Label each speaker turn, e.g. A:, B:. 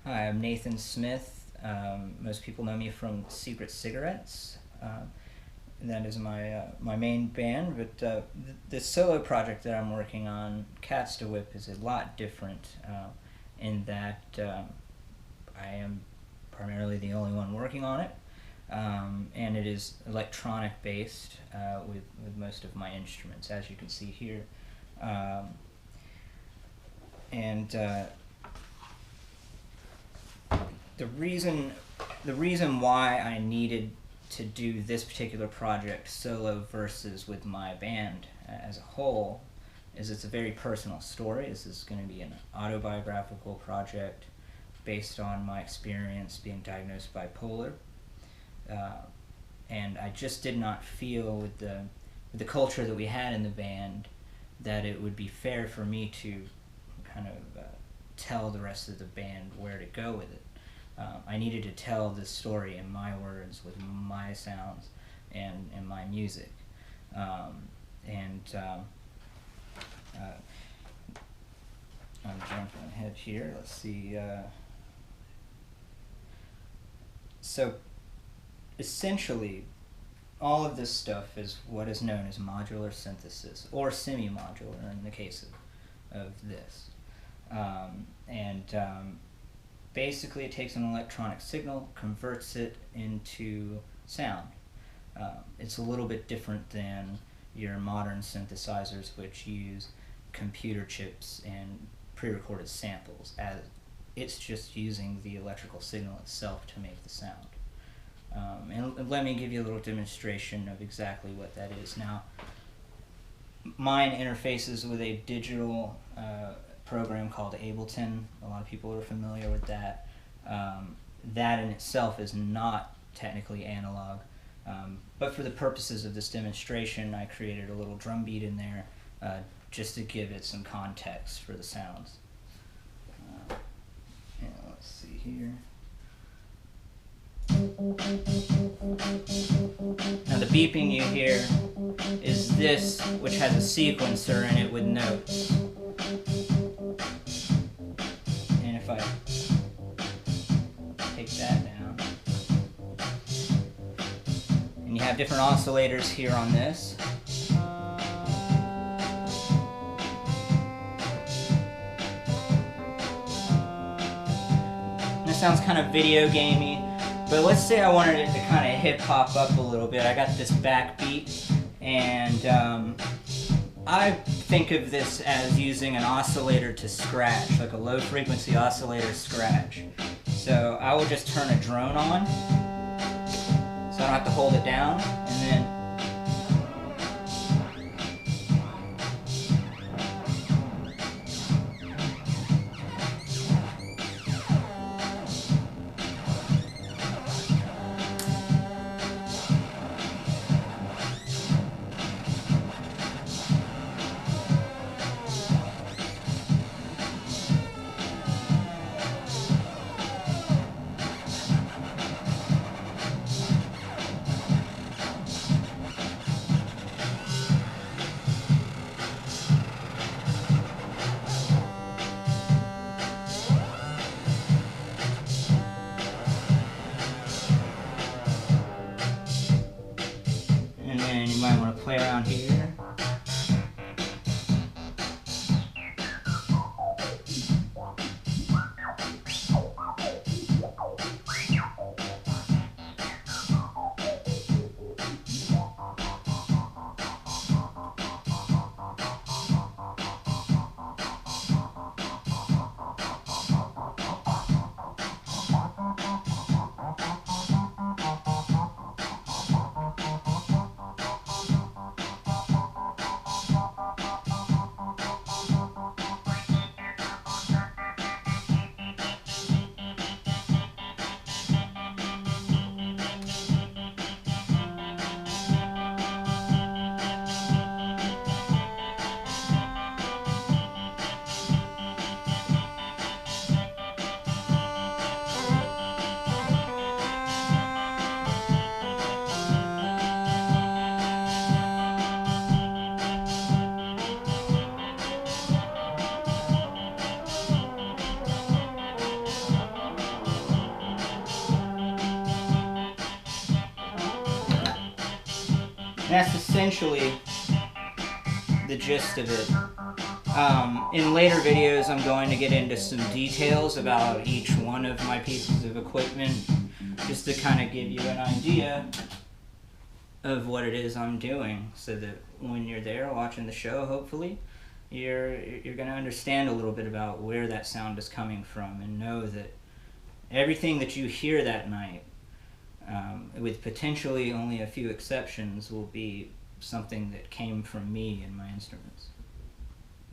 A: Hi, I'm Nathan Smith. Most people know me from Secret Cigarettes. And that is my main band, but the solo project that I'm working on, Cats to Whip, is a lot different in that I am primarily the only one working on it, and it is electronic based with most of my instruments, as you can see here. Um, and the reason the reason why I needed to do this particular project solo versus with my band as a whole is it's a very personal story. This is going to be an autobiographical project based on my experience being diagnosed bipolar, uh, and I just did not feel with the culture that we had in the band that it would be fair for me to kind of tell the rest of the band where to go with it. I needed to tell this story in my words, with my sounds, and my music. And uh, I'm jumping ahead here. Let's see. So essentially, all of this stuff is what is known as modular synthesis, or semi-modular in the case of this. And basically it takes an electronic signal, converts it into sound. It's a little bit different than your modern synthesizers, which use computer chips and pre-recorded samples, as it's just using the electrical signal itself to make the sound. And let me give you a little demonstration of exactly what that is. Now, mine interfaces with a digital program called Ableton. A lot of people are familiar with that. That in itself is not technically analog, but for the purposes of this demonstration, I created a little drum beat in there just to give it some context for the sounds. And let's see here. Now the beeping you hear is this, which has a sequencer in it with notes. And if I take that down, and you have different oscillators here on this. And this sounds kind of video gamey, but let's say I wanted it to kind of hip hop up a little bit. I got this backbeat, and I think of this as using an oscillator to scratch, like a low frequency oscillator scratch. So I will just turn a drone on, so I don't have to hold it down, and then that's essentially the gist of it. In later videos, I'm going to get into some details about each one of my pieces of equipment, just to kind of give you an idea of what it is I'm doing, so that when you're there watching the show, hopefully, you're going to understand a little bit about where that sound is coming from, and know that everything that you hear that night, with potentially only a few exceptions, will be something that came from me and my instruments.